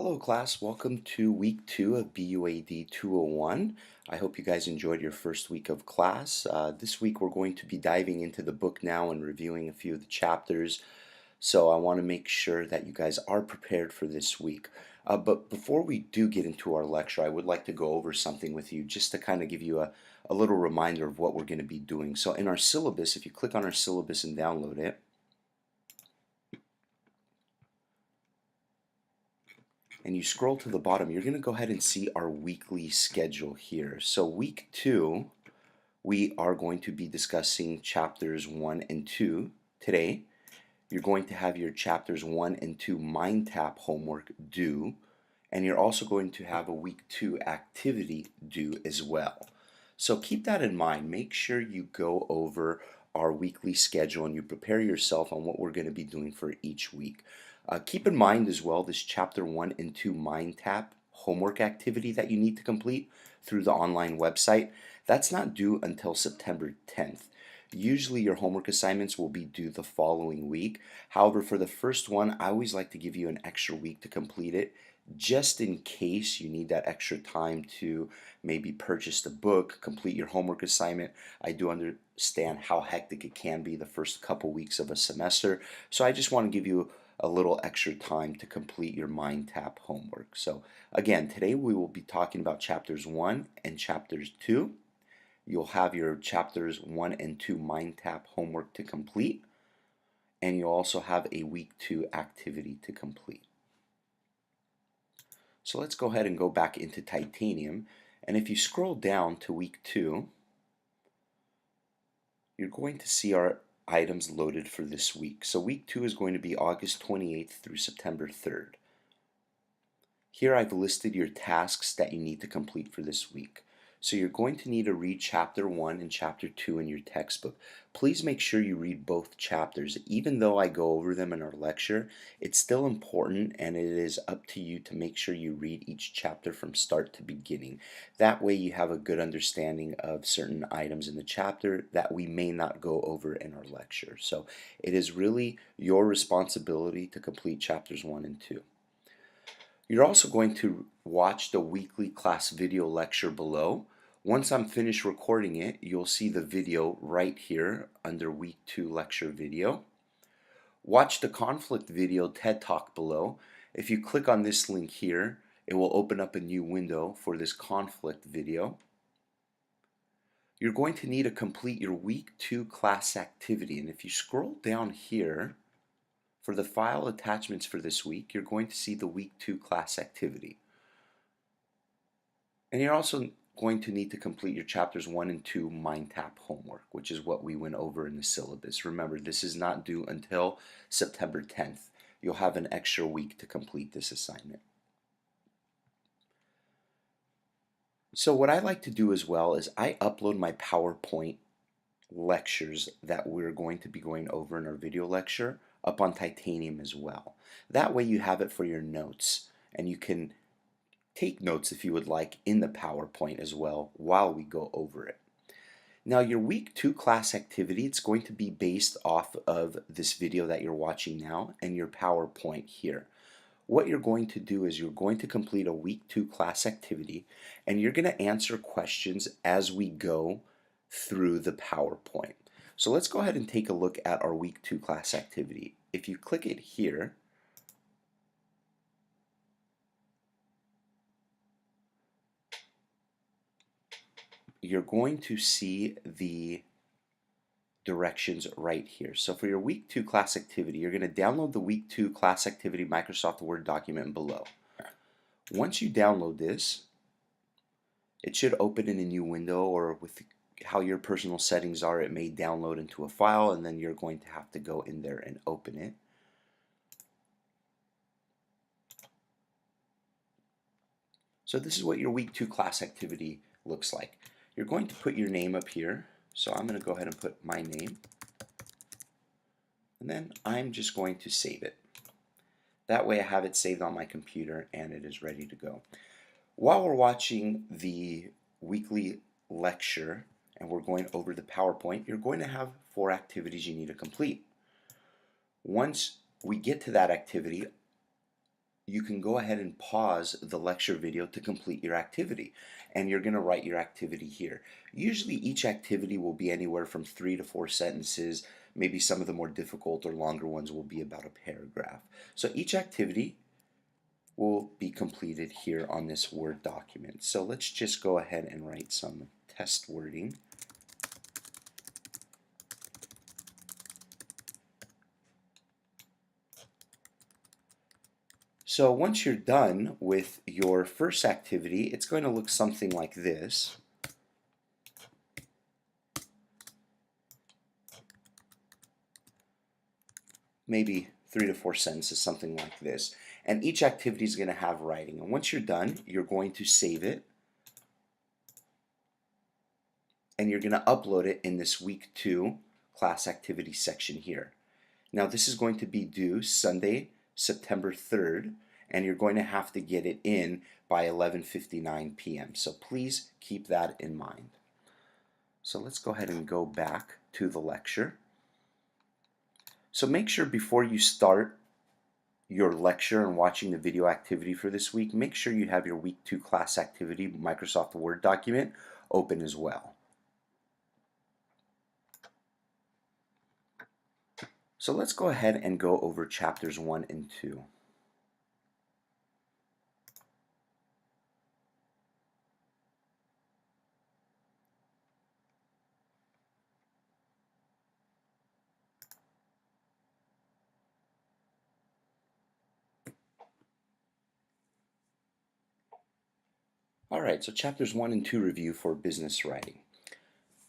Hello class, welcome to week 2 of BUAD 201. I hope you guys enjoyed your first week of class. This week we're going to be diving into the book now and reviewing a few of the chapters. So I want to make sure that you guys are prepared for this week. But before we do get into our lecture, I would like to go over something with you just to kind of give you a little reminder of what we're going to be doing. So in our syllabus, if you click on our syllabus and download it, and you scroll to the bottom, you're going to go ahead and see our weekly schedule here. So week 2, we are going to be discussing chapters 1 and 2 today. You're going to have your chapters 1 and 2 mind tap homework due, and you're also going to have a week 2 activity due as well. So keep that in mind. Make sure you go over our weekly schedule and you prepare yourself on what we're going to be doing for each week. Keep in mind as well this chapter 1 and 2 mind tap homework activity that you need to complete through the online website. That's not due until September 10th. Usually your homework assignments will be due the following week. However, for the first one, I always like to give you an extra week to complete it, just in case you need that extra time to maybe purchase the book, complete your homework assignment. I do understand how hectic it can be the first couple weeks of a semester, so I just want to give you a little extra time to complete your mind tap homework. So again, today we will be talking about chapters 1 and chapters 2. You'll have your chapters 1 and 2 mind tap homework to complete, and you'll also have a week 2 activity to complete. So let's go ahead and go back into titanium, and if you scroll down to week 2, you're going to see our items loaded for this week. So week 2 is going to be August 28th through September 3rd. Here I've listed your tasks that you need to complete for this week. So you're going to need to read chapter 1 and chapter 2 in your textbook. Please make sure you read both chapters. Even though I go over them in our lecture, it's still important, and it is up to you to make sure you read each chapter from start to beginning. That way you have a good understanding of certain items in the chapter that we may not go over in our lecture. So it is really your responsibility to complete chapters 1 and 2. You're also going to watch the weekly class video lecture below. Once I'm finished recording it, you'll see the video right here under week 2 lecture video. Watch the conflict video TED Talk below. If you click on this link here, it will open up a new window for this conflict video. You're going to need to complete your week 2 class activity, and if you scroll down here, for the file attachments for this week, you're going to see the week 2 class activity. And you're also going to need to complete your chapters 1 and 2 mind tap homework, which is what we went over in the syllabus. Remember, this is not due until September 10th. You'll have an extra week to complete this assignment. So what I like to do as well is I upload my PowerPoint lectures that we're going to be going over in our video lecture up on titanium as well. That way you have it for your notes, and you can take notes if you would like in the PowerPoint as well while we go over it. Now your week 2 class activity, it's going to be based off of this video that you're watching now and your PowerPoint here. What you're going to do is you're going to complete a week 2 class activity, and you're going to answer questions as we go through the PowerPoint. So let's go ahead and take a look at our week 2 class activity. If you click it here, you're going to see the directions right here. So for your week 2 class activity, you're going to download the week 2 class activity Microsoft Word document below. Once you download this, it should open in a new window, or with how your personal settings are, it may download into a file, and then you're going to have to go in there and open it. So this is what your week 2 class activity looks like. You're going to put your name up here. So I'm going to go ahead and put my name, and then I'm just going to save it. That way I have it saved on my computer and it is ready to go. While we're watching the weekly lecture and we're going over the PowerPoint, you're going to have 4 activities you need to complete. Once we get to that activity, you can go ahead and pause the lecture video to complete your activity. And you're going to write your activity here. Usually each activity will be anywhere from 3 to 4 sentences. Maybe some of the more difficult or longer ones will be about a paragraph. So each activity will be completed here on this Word document. So let's just go ahead and write some test wording. So once you're done with your first activity, it's going to look something like this. Maybe 3 to 4 sentences, something like this. And each activity is going to have writing. And once you're done, you're going to save it. And you're going to upload it in this week 2 class activity section here. Now this is going to be due Sunday, September 3rd, and you're going to have to get it in by 11:59 p.m. So please keep that in mind. So let's go ahead and go back to the lecture. So make sure before you start your lecture and watching the video activity for this week, make sure you have your week 2 class activity Microsoft Word document open as well. So let's go ahead and go over chapters 1 and 2. Alright, so chapters 1 and 2 review for business writing.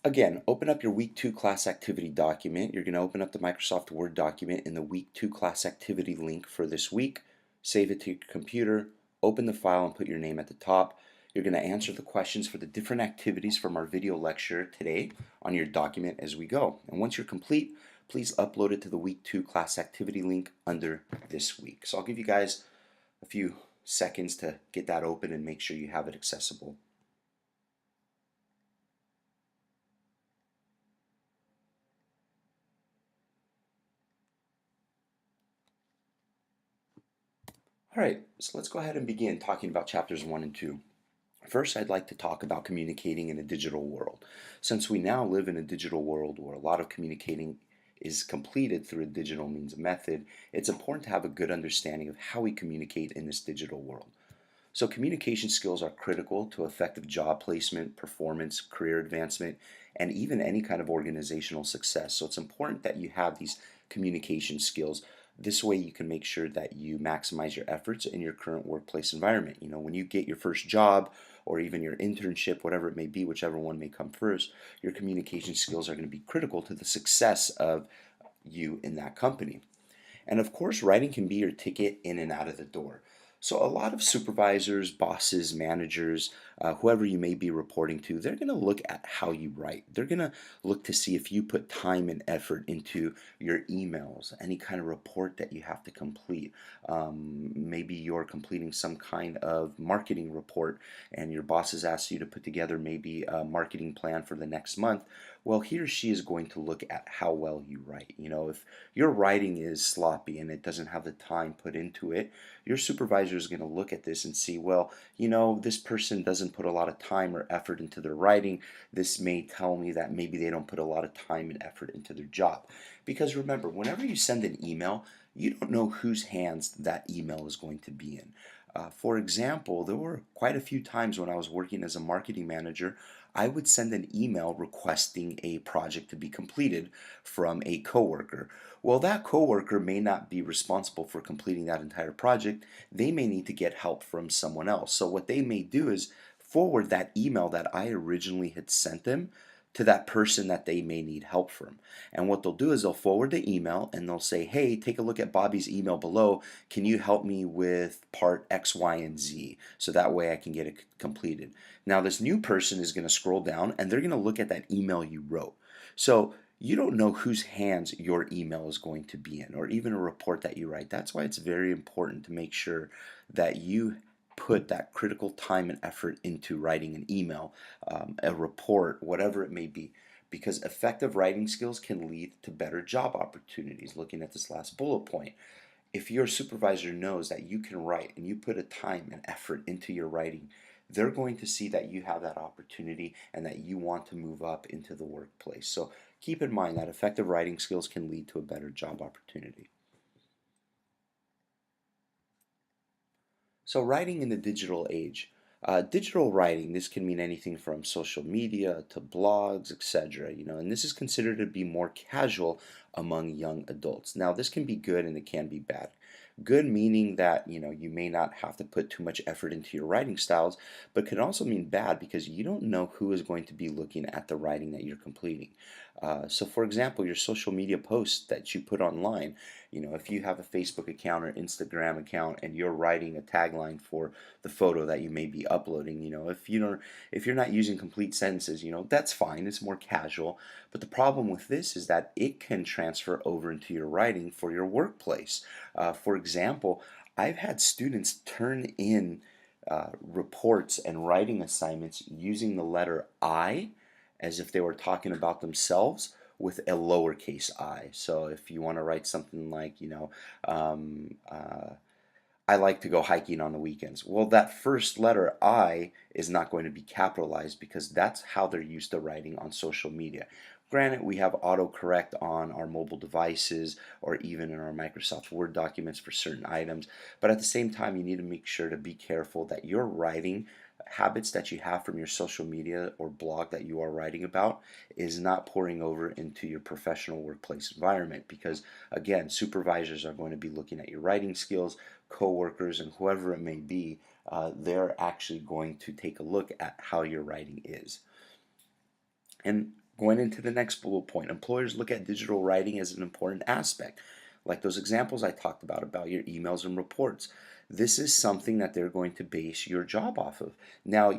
Again, open up your week 2 class activity document. You're going to open up the Microsoft Word document in the week 2 class activity link for this week. Save it to your computer, open the file and put your name at the top. You're going to answer the questions for the different activities from our video lecture today on your document as we go. And once you're complete, please upload it to the week 2 class activity link under this week. So I'll give you guys a few seconds to get that open and make sure you have it accessible. Alright, so let's go ahead and begin talking about chapters 1 and 2. First, I'd like to talk about communicating in a digital world. Since we now live in a digital world where a lot of communicating is completed through a digital means of method, it's important to have a good understanding of how we communicate in this digital world. So communication skills are critical to effective job placement, performance, career advancement, and even any kind of organizational success. So it's important that you have these communication skills. This way you can make sure that you maximize your efforts in your current workplace environment. You know, when you get your first job or even your internship, whatever it may be, whichever one may come first, your communication skills are going to be critical to the success of you in that company. And of course, writing can be your ticket in and out of the door. So a lot of supervisors, bosses, managers, whoever you may be reporting to, they're going to look at how you write. They're going to look to see if you put time and effort into your emails, any kind of report that you have to complete. Maybe you're completing some kind of marketing report and your boss has asked you to put together maybe a marketing plan for the next month. Well, he or she is going to look at how well you write. You know, if your writing is sloppy and it doesn't have the time put into it, your supervisor is going to look at this and see, well, you know, this person doesn't put a lot of time or effort into their writing. This may tell me that maybe they don't put a lot of time and effort into their job. Because remember, whenever you send an email, you don't know whose hands that email is going to be in. For example, there were quite a few times when I was working as a marketing manager, I would send an email requesting a project to be completed from a coworker. Well, that coworker may not be responsible for completing that entire project. They may need to get help from someone else. So what they may do is forward that email that I originally had sent them to that person that they may need help from. And what they'll do is they'll forward the email and they'll say, hey, take a look at Bobby's email below. Can you help me with part X, Y, and Z? So that way I can get it completed. Now this new person is going to scroll down and they're going to look at that email you wrote. So you don't know whose hands your email is going to be in, or even a report that you write. That's why it's very important to make sure that you put that critical time and effort into writing an email, a report, whatever it may be, because effective writing skills can lead to better job opportunities. Looking at this last bullet point, if your supervisor knows that you can write and you put a time and effort into your writing, they're going to see that you have that opportunity and that you want to move up into the workplace. So keep in mind that effective writing skills can lead to a better job opportunity. So writing in the digital age. Digital writing, this can mean anything from social media to blogs, etc. And this is considered to be more casual among young adults. Now, this can be good and it can be bad. Good meaning that you may not have to put too much effort into your writing styles, but can also mean bad because you don't know who is going to be looking at the writing that you're completing. So, for example, your social media posts that you put online, if you have a Facebook account or Instagram account and you're writing a tagline for the photo that you may be uploading, if you're not using complete sentences, that's fine. It's more casual. But the problem with this is that it can transfer over into your writing for your workplace. For example, I've had students turn in reports and writing assignments using the letter I as if they were talking about themselves with a lowercase I. So if you want to write something like, um, uh, I like to go hiking on the weekends. Well, that first letter I is not going to be capitalized because that's how they're used to writing on social media. Granted, we have autocorrect on our mobile devices or even in our Microsoft Word documents for certain items, but at the same time, you need to make sure to be careful that your writing habits that you have from your social media or blog that you are writing about is not pouring over into your professional workplace environment because again, supervisors are going to be looking at your writing skills, coworkers, and whoever it may be. They're actually going to take a look at how your writing is. And going into the next bullet point, employers look at digital writing as an important aspect, like those examples I talked about your emails and reports. This is something that they're going to base your job off of. Now,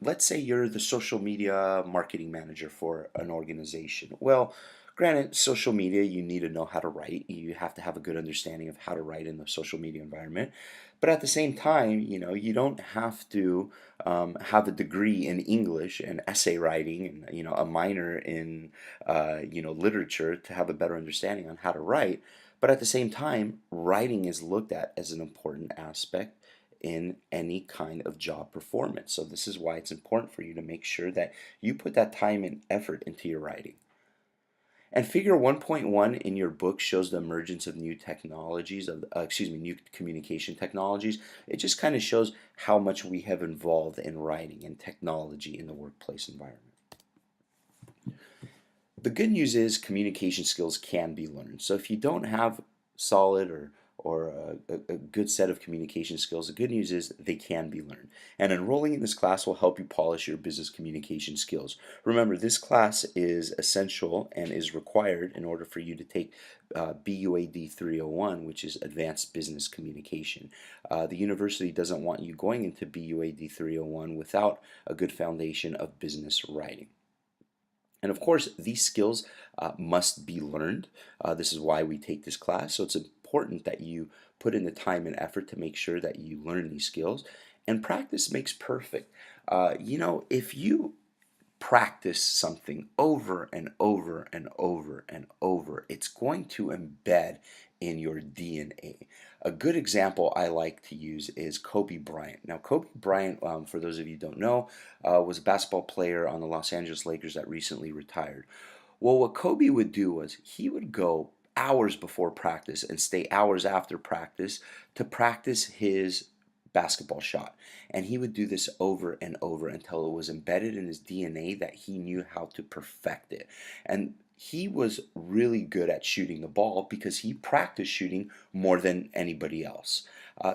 let's say you're the social media marketing manager for an organization. Well, granted, social media, you need to know how to write. You have to have a good understanding of how to write in the social media environment. But at the same time, you don't have to have a degree in English and essay writing and a minor in literature to have a better understanding on how to write. But at the same time, writing is looked at as an important aspect in any kind of job performance. So this is why it's important for you to make sure that you put that time and effort into your writing. And figure 1.1 in your book shows the emergence of new technologies, new communication technologies. It just kind of shows how much we have involved in writing and technology in the workplace environment. The good news is communication skills can be learned. So if you don't have solid or a good set of communication skills, the good news is they can be learned. And enrolling in this class will help you polish your business communication skills. Remember, this class is essential and is required in order for you to take BUAD 301, which is Advanced Business Communication. The university doesn't want you going into BUAD 301 without a good foundation of business writing. And of course, these skills must be learned. This is why we take this class. So it's important that you put in the time and effort to make sure that you learn these skills. And practice makes perfect. If you practice something over and over and over and over, it's going to embed in your DNA. A good example I like to use is Kobe Bryant. Now, Kobe Bryant, for those of you who don't know, was a basketball player on the Los Angeles Lakers that recently retired. Well, what Kobe would do was he would go hours before practice and stay hours after practice to practice his basketball shot. And he would do this over and over until it was embedded in his DNA that he knew how to perfect it. And he was really good at shooting the ball because he practiced shooting more than anybody else.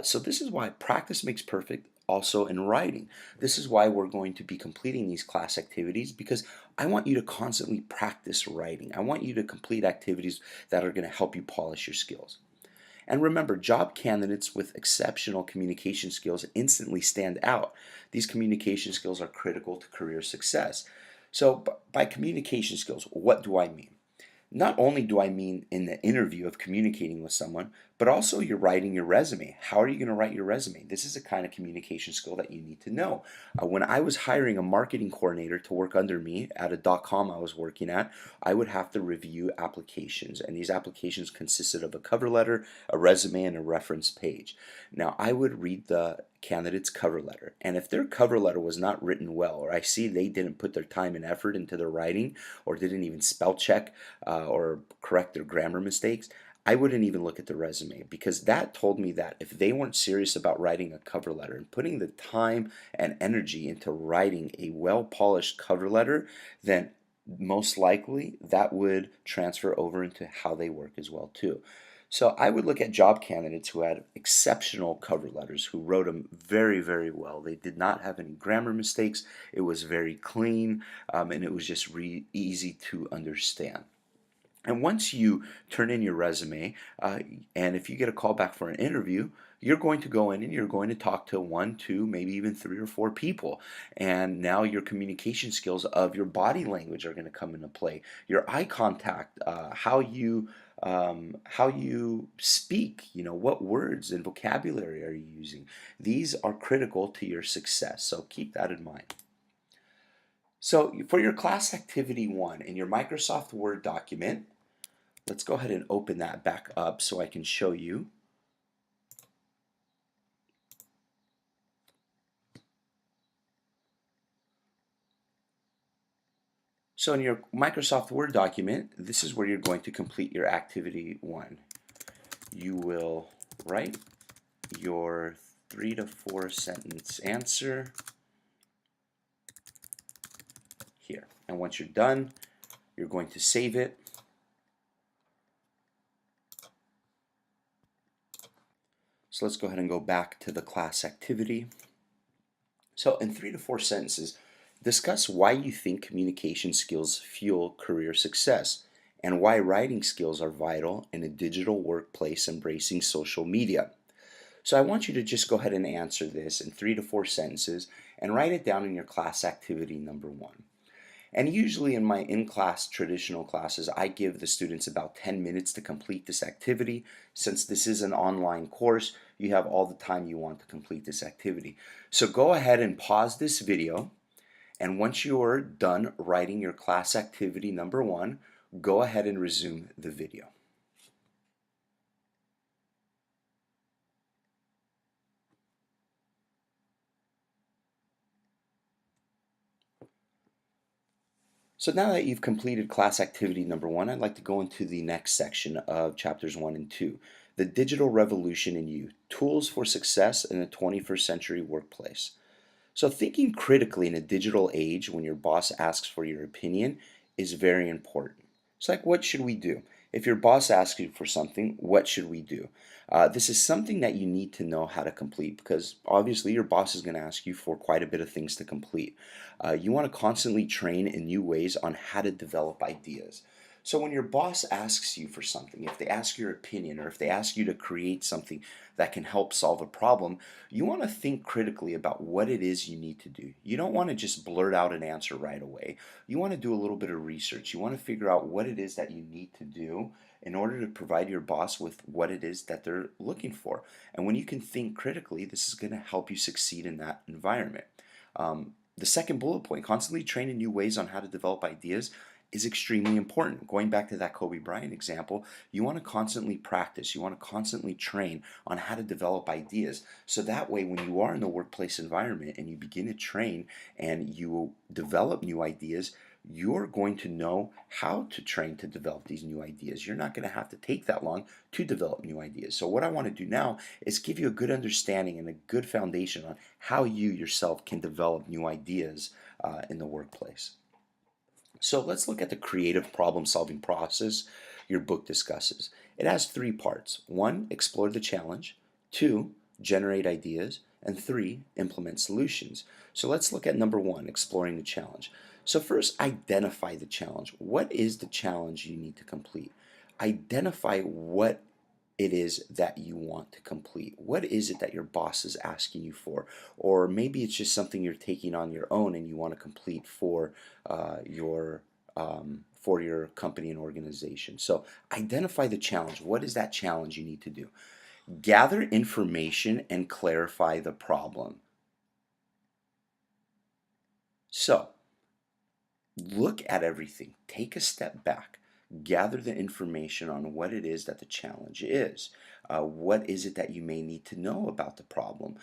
So this is why practice makes perfect also in writing. This is why we're going to be completing these class activities because I want you to constantly practice writing. I want you to complete activities that are going to help you polish your skills. And remember, job candidates with exceptional communication skills instantly stand out. These communication skills are critical to career success. So by communication skills, what do I mean? Not only do I mean in the interview of communicating with someone, but also you're writing your resume. How are you going to write your resume? This is a kind of communication skill that you need to know. When I was hiring a marketing coordinator to work under me at a .com I was working at, I would have to review applications, and these applications consisted of a cover letter, a resume, and a reference page. Now, I would read the candidate's cover letter, and if their cover letter was not written well, or I see they didn't put their time and effort into their writing, or didn't even spell check or correct their grammar mistakes, I wouldn't even look at the resume, because that told me that if they weren't serious about writing a cover letter and putting the time and energy into writing a well polished cover letter, then most likely that would transfer over into how they work as well too. So I would look at job candidates who had exceptional cover letters, who wrote them very, very well. They did not have any grammar mistakes. It was very clean, and it was just easy to understand. And once you turn in your resume, and if you get a call back for an interview, you're going to go in and you're going to talk to one, two, maybe even three or four people. And now your communication skills of your body language are going to come into play. Your eye contact, how you speak, what words and vocabulary are you using? These are critical to your success. So keep that in mind. So for your class activity 1 in your Microsoft Word document, let's go ahead and open that back up so I can show you. So in your Microsoft Word document, this is where you're going to complete your activity 1. You will write your 3 to 4 sentence answer here. And once you're done, you're going to save it. So let's go ahead and go back to the class activity. So in 3 to 4 sentences, discuss why you think communication skills fuel career success and why writing skills are vital in a digital workplace embracing social media. So I want you to just go ahead and answer this in 3 to 4 sentences and write it down in your class activity number 1. And usually in my in-class traditional classes, I give the students about 10 minutes to complete this activity. Since this is an online course, you have all the time you want to complete this activity. So go ahead and pause this video, and once you're done writing your class activity number 1, go ahead and resume the video. So now that you've completed class activity number 1, I'd like to go into the next section of chapters 1 and 2, the digital revolution in youth, tools for success in the 21st century workplace. So thinking critically in a digital age when your boss asks for your opinion is very important. It's like, what should we do? If your boss asks you for something, what should we do? This is something that you need to know how to complete, because obviously your boss is going to ask you for quite a bit of things to complete. You want to constantly train in new ways on how to develop ideas. So when your boss asks you for something, if they ask your opinion or if they ask you to create something that can help solve a problem, you want to think critically about what it is you need to do. You don't want to just blurt out an answer right away. You want to do a little bit of research. You want to figure out what it is that you need to do in order to provide your boss with what it is that they're looking for. And when you can think critically, this is going to help you succeed in that environment. The second bullet point, constantly train in new ways on how to develop ideas, is extremely important. Going back to that Kobe Bryant example, you want to constantly practice, you want to constantly train on how to develop ideas. So that way, when you are in the workplace environment and you begin to train and you develop new ideas, you're going to know how to train to develop these new ideas. You're not going to have to take that long to develop new ideas. So what I want to do now is give you a good understanding and a good foundation on how you yourself can develop new ideas in the workplace. So let's look at the creative problem solving process your book discusses. It has 3 parts. 1, explore the challenge. 2, generate ideas. And 3, implement solutions. So let's look at number 1, exploring the challenge. So first, identify the challenge. What is the challenge you need to complete? Identify what it is that you want to complete. What is it that your boss is asking you for? Or maybe it's just something you're taking on your own and you want to complete for your company and organization. So identify the challenge. What is that challenge you need to do? Gather information and clarify the problem. So look at everything, take a step back, gather the information on what it is that the challenge is. What is it that you may need to know about the problem?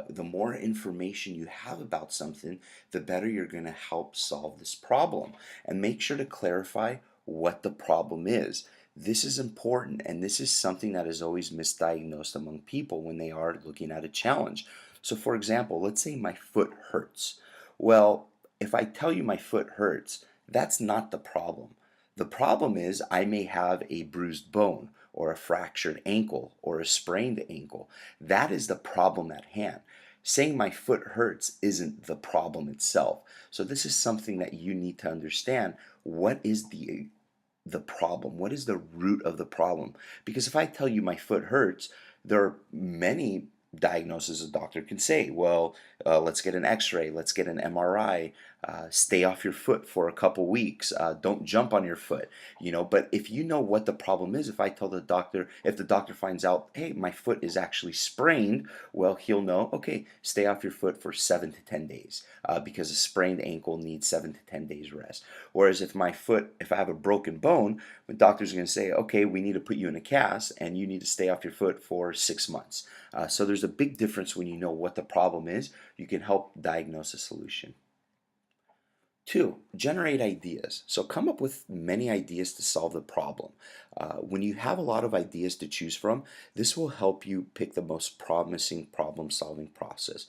The more information you have about something, the better you're going to help solve this problem. And make sure to clarify what the problem is. This is important, and this is something that is always misdiagnosed among people when they are looking at a challenge. So, for example, let's say my foot hurts. Well, if I tell you my foot hurts, that's not the problem. The problem is I may have a bruised bone or a fractured ankle or a sprained ankle. That is the problem at hand. Saying my foot hurts isn't the problem itself. So this is something that you need to understand. What is the problem? What is the root of the problem? Because if I tell you my foot hurts, there are many diagnoses a doctor can say. Well, let's get an x-ray, let's get an MRI, stay off your foot for a couple weeks, don't jump on your foot, but if you know what the problem is, if I tell the doctor, if the doctor finds out, hey, my foot is actually sprained, well, he'll know, okay, stay off your foot for 7 to 10 days, because a sprained ankle needs 7 to 10 days rest. Whereas if I have a broken bone, the doctor's going to say, okay, we need to put you in a cast and you need to stay off your foot for 6 months. So there's a big difference when you know what the problem is. You can help diagnose a solution. 2, generate ideas. So come up with many ideas to solve the problem. When you have a lot of ideas to choose from, this will help you pick the most promising problem-solving process.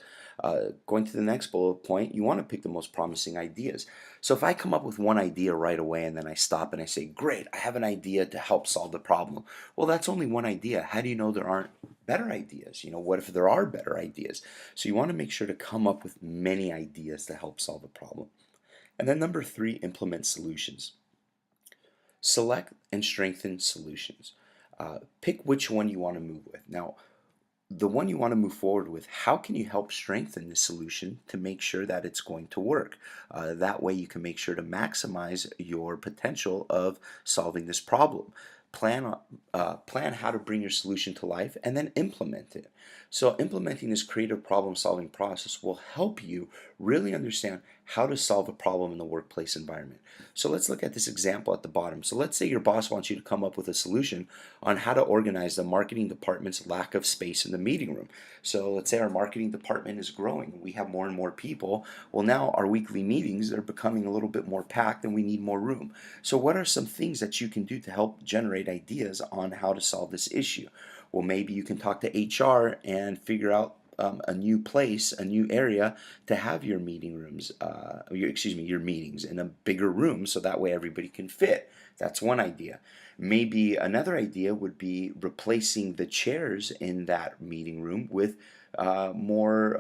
Going to the next bullet point, you want to pick the most promising ideas. So if I come up with one idea right away and then I stop and I say, great, I have an idea to help solve the problem. Well, that's only one idea. How do you know there aren't better ideas? What if there are better ideas? So you want to make sure to come up with many ideas to help solve a problem. And then number 3, implement solutions. Select and strengthen solutions. Pick which one you want to move with. Now, the one you want to move forward with, how can you help strengthen the solution to make sure that it's going to work? That way you can make sure to maximize your potential of solving this problem. Plan how to bring your solution to life and then implement it. So implementing this creative problem solving process will help you really understand how to solve a problem in the workplace environment. So let's look at this example at the bottom. So let's say your boss wants you to come up with a solution on how to organize the marketing department's lack of space in the meeting room. So let's say our marketing department is growing. We have more and more people. Well, now our weekly meetings are becoming a little bit more packed and we need more room. So what are some things that you can do to help generate ideas on how to solve this issue? Well, maybe you can talk to HR and figure out a new place, a new area to have your meeting rooms, your meetings in a bigger room so that way everybody can fit. That's one idea. Maybe another idea would be replacing the chairs in that meeting room with more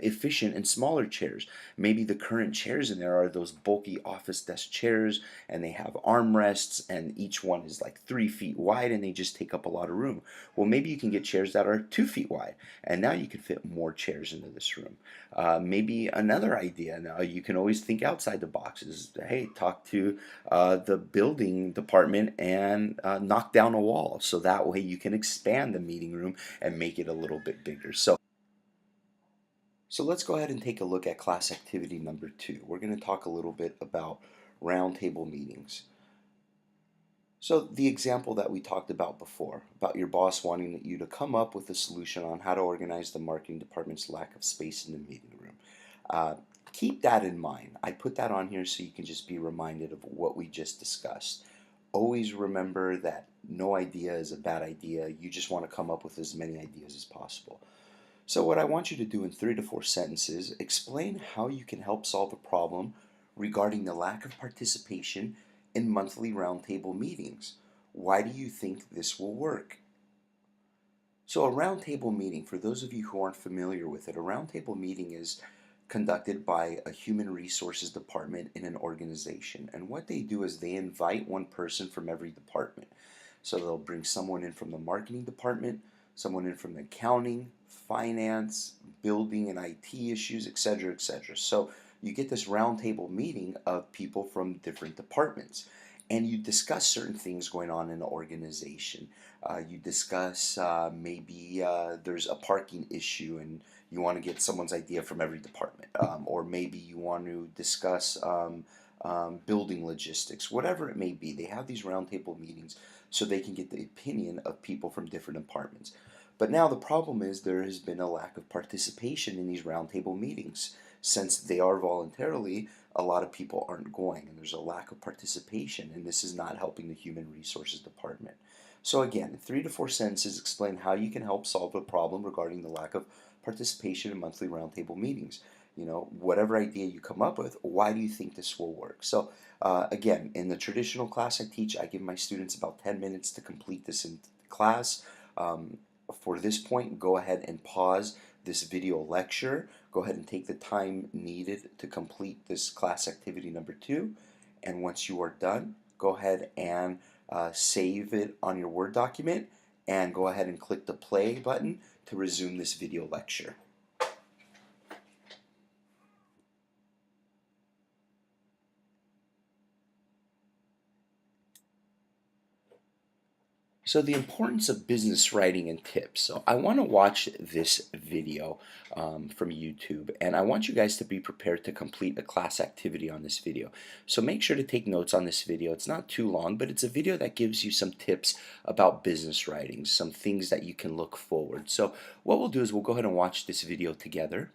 efficient and smaller chairs. Maybe the current chairs in there are those bulky office desk chairs and they have armrests and each one is like 3 feet wide and they just take up a lot of room. Well, maybe you can get chairs that are 2 feet wide and now you can fit more chairs into this room. Maybe another idea, now you can always think outside the box, is, hey, talk to the building department and knock down a wall so that way you can expand the meeting room and make it a little bit bigger. So let's go ahead and take a look at class activity number 2. We're going to talk a little bit about roundtable meetings. So the example that we talked about before, about your boss wanting you to come up with a solution on how to organize the marketing department's lack of space in the meeting room. Keep that in mind. I put that on here so you can just be reminded of what we just discussed. Always remember that no idea is a bad idea. You just want to come up with as many ideas as possible. So what I want you to do in 3 to 4 sentences, explain how you can help solve a problem regarding the lack of participation in monthly roundtable meetings. Why do you think this will work? So a roundtable meeting, for those of you who aren't familiar with it, a roundtable meeting is conducted by a human resources department in an organization. And what they do is they invite one person from every department. So they'll bring someone in from the marketing department, someone in from the accounting, finance, building and IT issues, etc., etc. So you get this roundtable meeting of people from different departments, and you discuss certain things going on in the organization. You discuss maybe there's a parking issue and you want to get someone's idea from every department, or maybe you want to discuss building logistics, whatever it may be. They have these roundtable meetings so they can get the opinion of people from different departments. But now the problem is there has been a lack of participation in these roundtable meetings. Since they are voluntarily, a lot of people aren't going, and there's a lack of participation, and this is not helping the human resources department. So again, 3 to 4 sentences explain how you can help solve a problem regarding the lack of participation in monthly roundtable meetings. Whatever idea you come up with, why do you think this will work? So again, in the traditional class I teach, I give my students about 10 minutes to complete this in class. For this point, go ahead and pause this video lecture. Go ahead and take the time needed to complete this class activity number 2. And once you are done, go ahead and save it on your Word document and go ahead and click the play button to resume this video lecture. So the importance of business writing and tips. So I want to watch this video from YouTube, and I want you guys to be prepared to complete a class activity on this video. So make sure to take notes on this video. It's not too long, but it's a video that gives you some tips about business writing, some things that you can look forward. So what we'll do is we'll go ahead and watch this video together.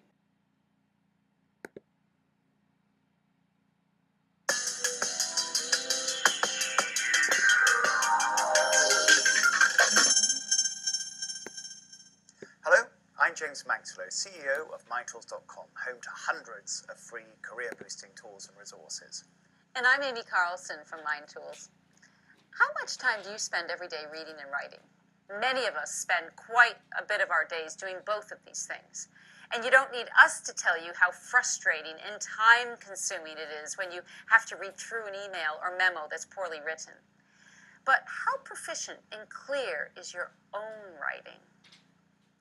Hello, I'm James Maxwell, CEO of MyTools.com, home to hundreds of free career-boosting tools and resources. And I'm Amy Carlson from MindTools. How much time do you spend every day reading and writing? Many of us spend quite a bit of our days doing both of these things. And you don't need us to tell you how frustrating and time-consuming it is when you have to read through an email or memo that's poorly written. But how proficient and clear is your own writing?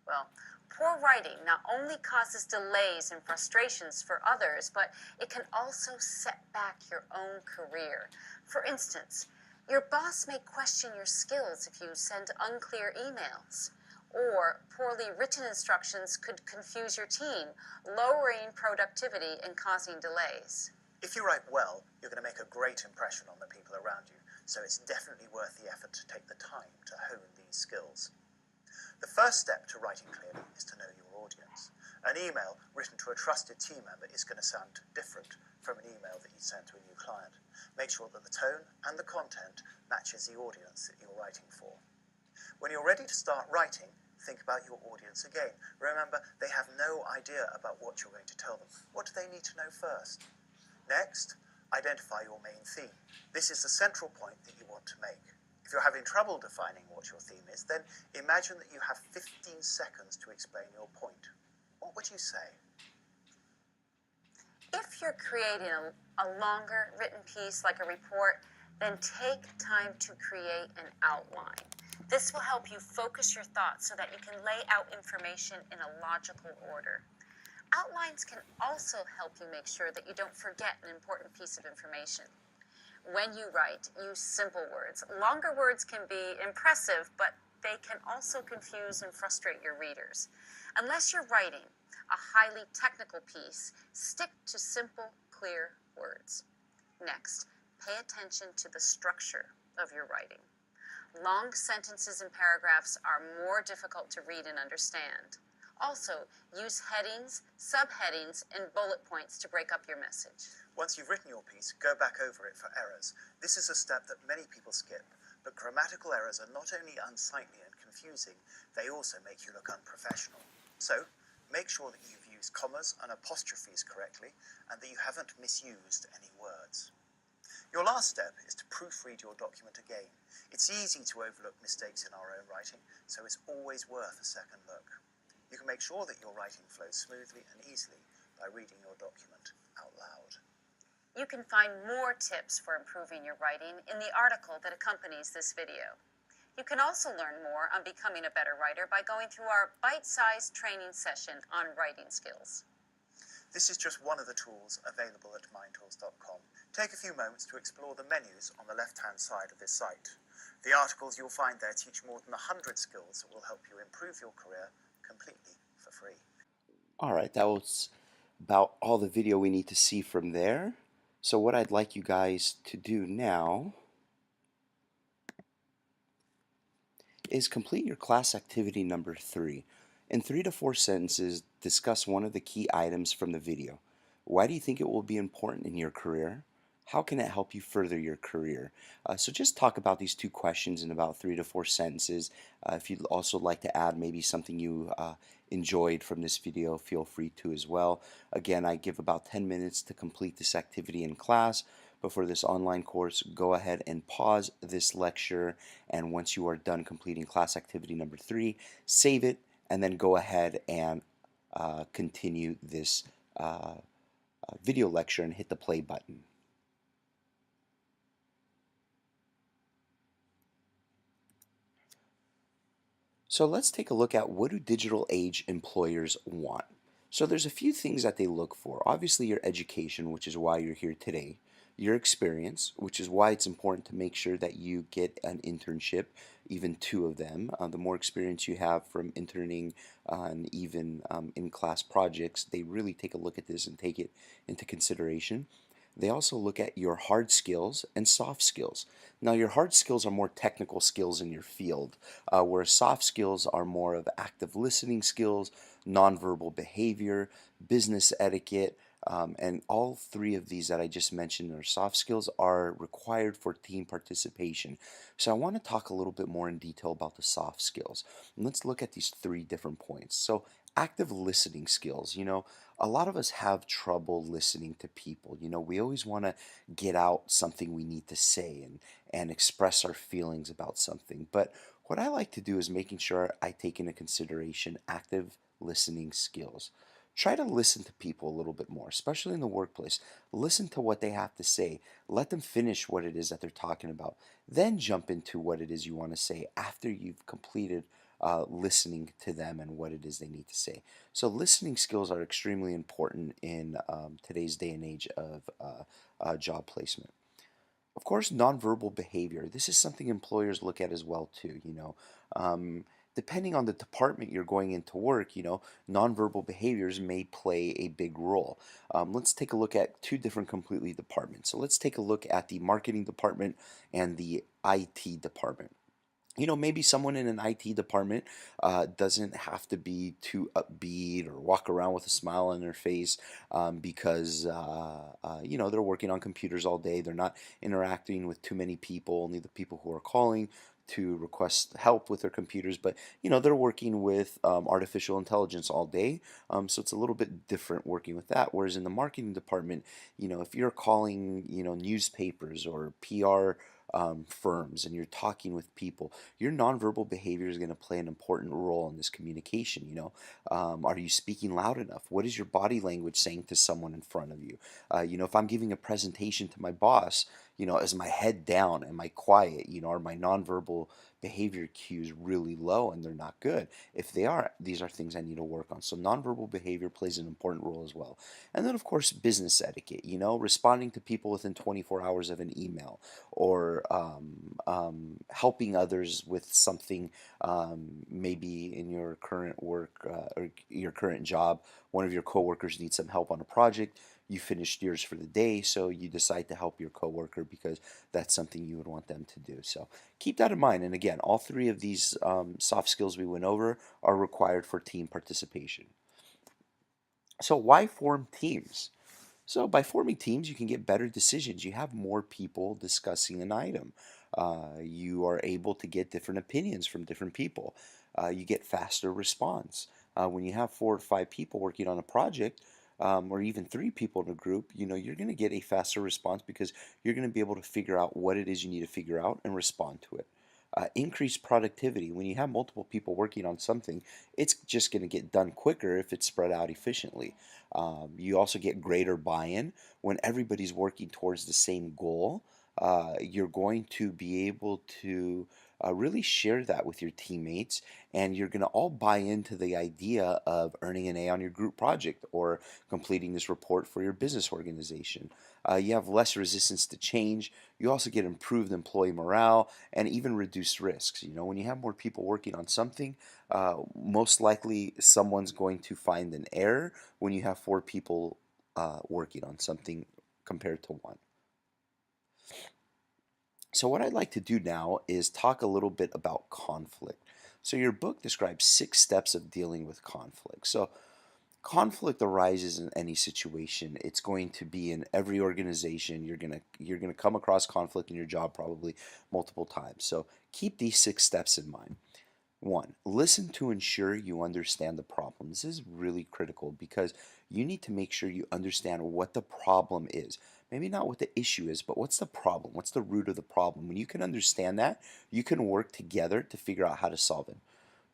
Well, poor writing not only causes delays and frustrations for others, but it can also set back your own career. For instance, your boss may question your skills if you send unclear emails, or poorly written instructions could confuse your team, lowering productivity and causing delays. If you write well, you're going to make a great impression on the people around you, so it's definitely worth the effort to take the time to hone these skills. The first step to writing clearly is to know your audience. An email written to a trusted team member is going to sound different from an email that you send to a new client. Make sure that the tone and the content matches the audience that you're writing for. When you're ready to start writing, think about your audience again. Remember, they have no idea about what you're going to tell them. What do they need to know first? Next, identify your main theme. This is the central point that you want to make. If you're having trouble defining what your theme is, then imagine that you have 15 seconds to explain your point. What would you say? If you're creating a longer written piece like a report, then take time to create an outline. This will help you focus your thoughts so that you can lay out information in a logical order. Outlines can also help you make sure that you don't forget an important piece of information. When you write, use simple words. Longer words can be impressive, but they can also confuse and frustrate your readers. Unless you're writing a highly technical piece, stick to simple, clear words. Next, pay attention to the structure of your writing. Long sentences and paragraphs are more difficult to read and understand. Also, use headings, subheadings, and bullet points to break up your message. Once you've written your piece, go back over it for errors. This is a step that many people skip, but grammatical errors are not only unsightly and confusing, they also make you look unprofessional. So, make sure that you've used commas and apostrophes correctly, and that you haven't misused any words. Your last step is to proofread your document again. It's easy to overlook mistakes in our own writing, so it's always worth a second look. You can make sure that your writing flows smoothly and easily by reading your document out loud. You can find more tips for improving your writing in the article that accompanies this video. You can also learn more on becoming a better writer by going through our bite-sized training session on writing skills. This is just one of the tools available at mindtools.com. Take a few moments to explore the menus on the left-hand side of this site. The articles you'll find there teach more than 100 skills that will help you improve your career completely for free. All right, that was about all the video we need to see from there. So what I'd like you guys to do now is complete your class activity number 3. In 3 to 4 sentences, discuss one of the key items from the video. Why do you think it will be important in your career? How can it help you further your career? So just talk about these 2 questions in about 3 to 4 sentences. If you'd also like to add maybe something you enjoyed from this video, feel free to as well. Again, I give about 10 minutes to complete this activity in class. But for this online course, go ahead and pause this lecture, and once you are done completing class activity number 3, save it, and then go ahead and continue this video lecture and hit the play button. So let's take a look at what do digital age employers want. So there's a few things that they look for. Obviously your education, which is why you're here today. Your experience, which is why it's important to make sure that you get an internship, even 2 of them. The more experience you have from interning and even in-class projects, they really take a look at this and take it into consideration. They also look at your hard skills and soft skills. Now, your hard skills are more technical skills in your field, whereas soft skills are more of active listening skills, nonverbal behavior, business etiquette, and all 3 of these that I just mentioned are soft skills are required for team participation. So I want to talk a little bit more in detail about the soft skills. And let's look at these 3 different points. So active listening skills, a lot of us have trouble listening to people. We always want to get out something we need to say and express our feelings about something. But what I like to do is making sure I take into consideration active listening skills. Try to listen to people a little bit more, especially in the workplace. Listen to what they have to say. Let them finish what it is that they're talking about. Then jump into what it is you want to say after you've completed listening to them and what it is they need to say. So listening skills are extremely important in today's day and age of job placement. Of course, nonverbal behavior. This is something employers look at as well too. Depending on the department you're going into work, nonverbal behaviors may play a big role. Let's take a look at 2 different completely departments. So let's take a look at the marketing department and the IT department. Maybe someone in an IT department doesn't have to be too upbeat or walk around with a smile on their face because, they're working on computers all day. They're not interacting with too many people, only the people who are calling to request help with their computers. But, they're working with artificial intelligence all day. So it's a little bit different working with that. Whereas in the marketing department, if you're calling, newspapers or PR firms and you're talking with people, your nonverbal behavior is going to play an important role in this communication. Are you speaking loud enough? What is your body language saying to someone in front of you? If I'm giving a presentation to my boss, is my head down? Am I quiet? Are my nonverbal behavior cues really low and they're not good? If they are, these are things I need to work on. So nonverbal behavior plays an important role as well. And then of course business etiquette, responding to people within 24 hours of an email, or helping others with something, maybe in your current work or your current job, one of your coworkers needs some help on a project. You finished yours for the day, so you decide to help your coworker because that's something you would want them to do. So keep that in mind. And again, all 3 of these soft skills we went over are required for team participation. So why form teams? So by forming teams, you can get better decisions. You have more people discussing an item. You are able to get different opinions from different people. You get faster response. When you have 4 or 5 people working on a project, or even 3 people in a group, you're going to get a faster response because you're going to be able to figure out what it is you need to figure out and respond to it. Increased productivity. When you have multiple people working on something, it's just going to get done quicker if it's spread out efficiently. You also get greater buy-in when everybody's working towards the same goal. You're going to be able to really share that with your teammates, and you're going to all buy into the idea of earning an A on your group project or completing this report for your business organization. You have less resistance to change. You also get improved employee morale and even reduced risks. You know, when you have more people working on something, most likely someone's going to find an error when you have 4 people working on something compared to one. So, what I'd like to do now is talk a little bit about conflict. So, your book describes 6 steps of dealing with conflict. So, conflict arises in any situation. It's going to be in every organization. You're gonna come across conflict in your job probably multiple times. So, keep these 6 steps in mind. 1, listen to ensure you understand the problem. This is really critical because you need to make sure you understand what the problem is. Maybe not what the issue is, but what's the problem? What's the root of the problem? When you can understand that, you can work together to figure out how to solve it.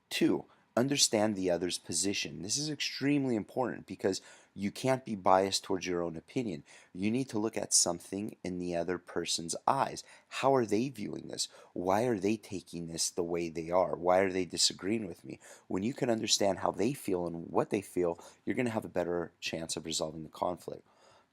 2, understand the other's position. This is extremely important because you can't be biased towards your own opinion. You need to look at something in the other person's eyes. How are they viewing this? Why are they taking this the way they are? Why are they disagreeing with me? When you can understand how they feel and what they feel, you're going to have a better chance of resolving the conflict.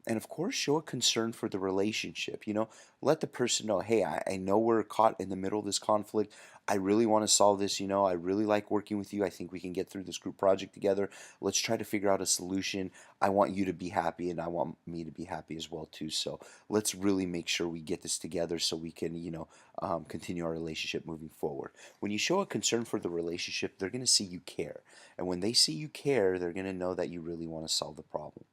And of course, show a concern for the relationship. You know, let the person know, hey, I know we're caught in the middle of this conflict. I really want to solve this. You know, I really like working with you. I think we can get through this group project together. Let's try to figure out a solution. I want you to be happy, and I want me to be happy as well too. So let's really make sure we get this together so we can, continue our relationship moving forward. When you show a concern for the relationship, they're going to see you care, and when they see you care, they're going to know that you really want to solve the problem.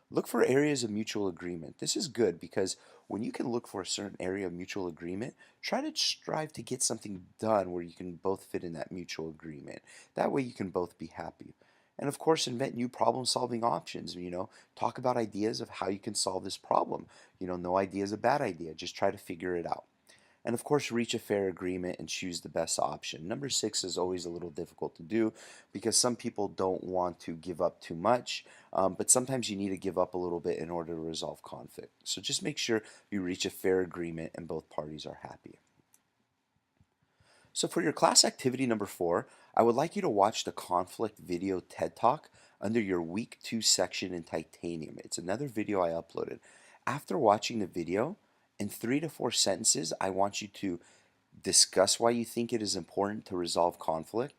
Look for areas of mutual agreement. This is good because when you can look for a certain area of mutual agreement, try to strive to get something done where you can both fit in that mutual agreement. That way you can both be happy. And of course, invent new problem solving options. Talk about ideas of how you can solve this problem. No idea is a bad idea. Just try to figure it out. And of course, reach a fair agreement and choose the best option. Number 6 is always a little difficult to do because some people don't want to give up too much, but sometimes you need to give up a little bit in order to resolve conflict. So just make sure you reach a fair agreement and both parties are happy. So for your class activity number 4, I would like you to watch the conflict video TED Talk under your week 2 section in titanium. It's another video I uploaded. After watching the video, in 3 to 4 sentences, I want you to discuss why you think it is important to resolve conflict.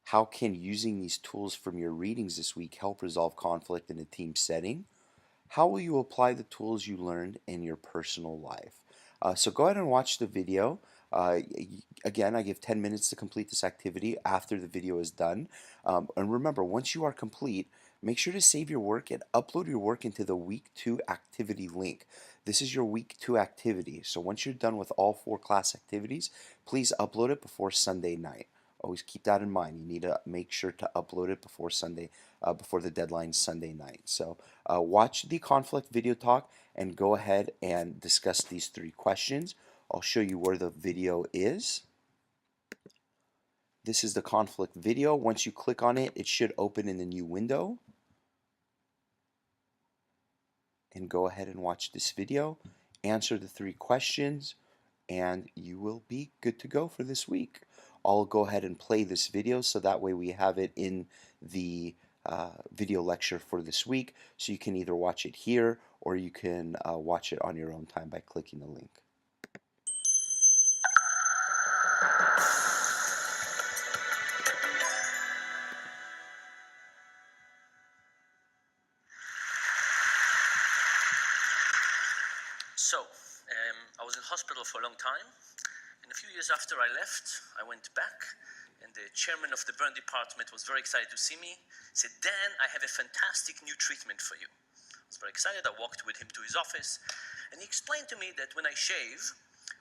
How can using these tools from your readings this week help resolve conflict in a team setting? How will you apply the tools you learned in your personal life? So go ahead and watch the video. Again, I give 10 minutes to complete this activity after the video is done. And remember, once you are complete, make sure to save your work and upload your work into the week 2 activity link. This is your week 2 activity. So once you're done with all 4 class activities, please upload it before Sunday night. Always keep that in mind. You need to make sure to upload it before before the deadline Sunday night. So watch the conflict video talk and go ahead and discuss these 3 questions. I'll show you where the video is. This is the conflict video. Once you click on it, it should open in the new window. And go ahead and watch this video. Answer the 3 questions, and you will be good to go for this week. I'll go ahead and play this video so that way we have it in the video lecture for this week. So you can either watch it here or you can watch it on your own time by clicking the link. So, I was in hospital for a long time, and a few years after I left, I went back, and the chairman of the burn department was very excited to see me. He said, Dan, I have a fantastic new treatment for you. I was very excited. I walked with him to his office, and he explained to me that when I shave,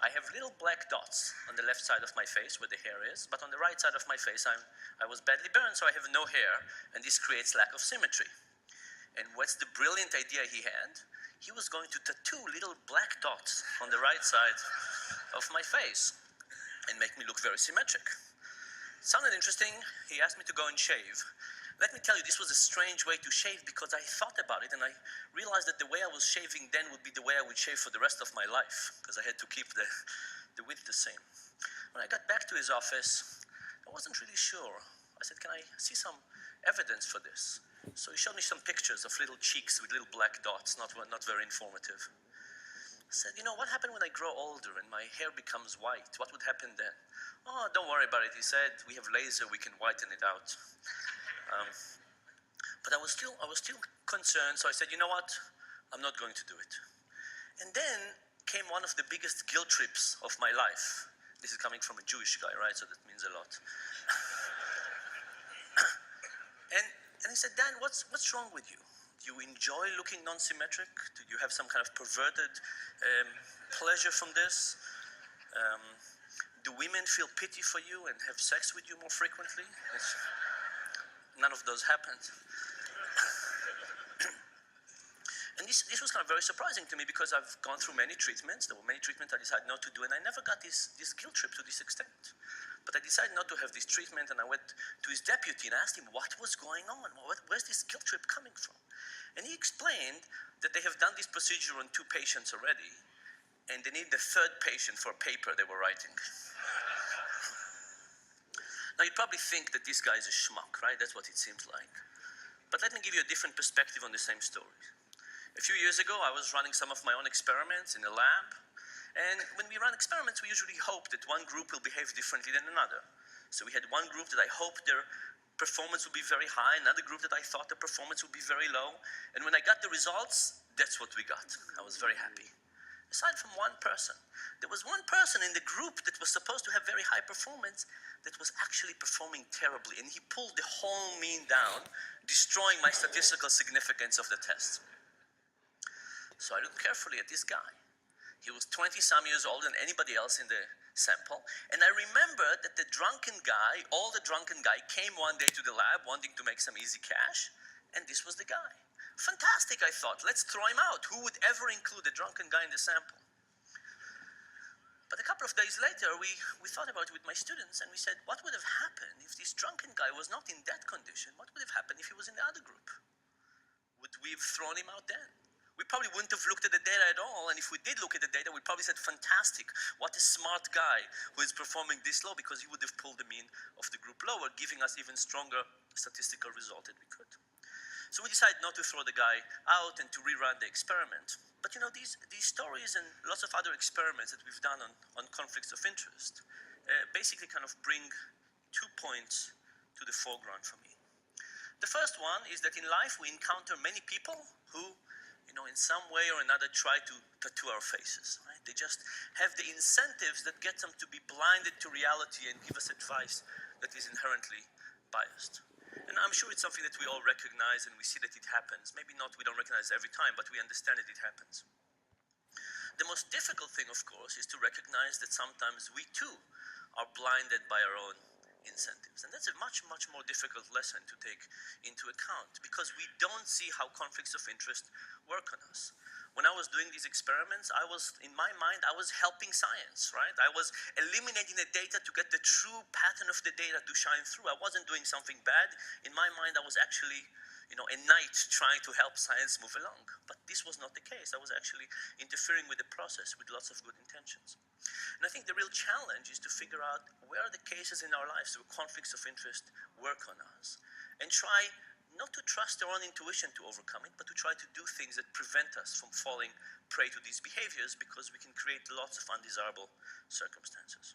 I have little black dots on the left side of my face where the hair is, but on the right side of my face, I was badly burned, so I have no hair, and this creates lack of symmetry. And what's the brilliant idea he had? He was going to tattoo little black dots on the right side of my face and make me look very symmetric. Sounded interesting. He asked me to go and shave. Let me tell you, this was a strange way to shave because I thought about it and I realized that the way I was shaving then would be the way I would shave for the rest of my life because I had to keep the width the same. When I got back to his office, I wasn't really sure. I said, can I see some evidence for this? So he showed me some pictures of little cheeks with little black dots, not very informative. I said, you know, what happened when I grow older and my hair becomes white? What would happen then? Oh, don't worry about it, he said. We have laser, we can whiten it out. But I was still concerned, so I said, you know what? I'm not going to do it. And then came one of the biggest guilt trips of my life. This is coming from a Jewish guy, right? So that means a lot. And he said, Dan, what's wrong with you? Do you enjoy looking non-symmetric? Do you have some kind of perverted pleasure from this? Do women feel pity for you and have sex with you more frequently? None of those happened. And this was kind of very surprising to me because I've gone through many treatments. There were many treatments I decided not to do, and I never got this guilt trip to this extent. But I decided not to have this treatment, and I went to his deputy and I asked him what was going on. Where's this guilt trip coming from? And he explained that they have done this procedure on 2 patients already, and they need the 3rd patient for a paper they were writing. Now, you'd probably think that this guy is a schmuck, right? That's what it seems like. But let me give you a different perspective on the same story. A few years ago, I was running some of my own experiments in a lab. And when we run experiments, we usually hope that one group will behave differently than another. So we had one group that I hoped their performance would be very high, another group that I thought the performance would be very low. And when I got the results, that's what we got. I was very happy. Aside from one person, there was one person in the group that was supposed to have very high performance that was actually performing terribly. And he pulled the whole mean down, destroying my statistical significance of the test. So I looked carefully at this guy. He was 20-some years older than anybody else in the sample. And I remembered that the drunken guy, older drunken guy, came one day to the lab wanting to make some easy cash. And this was the guy. Fantastic, I thought. Let's throw him out. Who would ever include a drunken guy in the sample? But a couple of days later, we thought about it with my students, and we said, what would have happened if this drunken guy was not in that condition? What would have happened if he was in the other group? Would we have thrown him out then? We probably wouldn't have looked at the data at all, and if we did look at the data, we probably said, fantastic, what a smart guy who is performing this low, because he would have pulled the mean of the group lower, giving us even stronger statistical result that we could. So we decided not to throw the guy out and to rerun the experiment. But you know, these stories and lots of other experiments that we've done on conflicts of interest basically kind of bring 2 points to the foreground for me. The first one is that in life we encounter many people who, you know, in some way or another try to tattoo our faces, right? They just have the incentives that get them to be blinded to reality and give us advice that is inherently biased. And I'm sure it's something that we all recognize and we see that it happens. Maybe not, we don't recognize it every time, but we understand that it happens. The most difficult thing, of course, is to recognize that sometimes we too are blinded by our own incentives. And that's a much, much more difficult lesson to take into account because we don't see how conflicts of interest work on us. When I was doing these experiments, in my mind, I was helping science, right? I was eliminating the data to get the true pattern of the data to shine through. I wasn't doing something bad. In my mind, I was actually, you know, a knight trying to help science move along. But this was not the case. I was actually interfering with the process with lots of good intentions. And I think the real challenge is to figure out where are the cases in our lives where conflicts of interest work on us and try not to trust our own intuition to overcome it, but to try to do things that prevent us from falling prey to these behaviors because we can create lots of undesirable circumstances.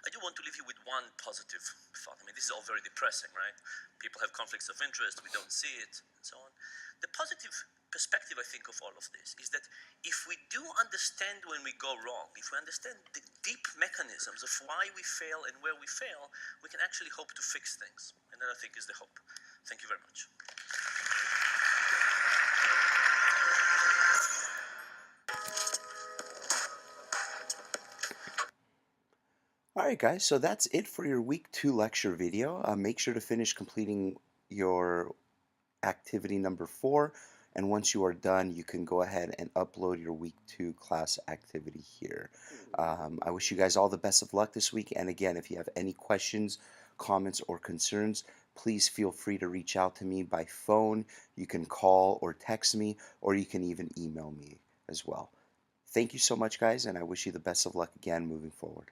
I do want to leave you with one positive thought. I mean, this is all very depressing, right? People have conflicts of interest, we don't see it, and so on. The positive perspective, I think, of all of this is that if we do understand when we go wrong, if we understand the deep mechanisms of why we fail and where we fail, we can actually hope to fix things. And that, I think, is the hope. Thank you very much. Alright guys, so that's it for your week 2 lecture video. Make sure to finish completing your activity number 4, and once you are done you can go ahead and upload your week 2 class activity here. I wish you guys all the best of luck this week, and again, if you have any questions, comments, or concerns, please feel free to reach out to me by phone. You can call or text me, or you can even email me as well. Thank you so much guys, and I wish you the best of luck again moving forward.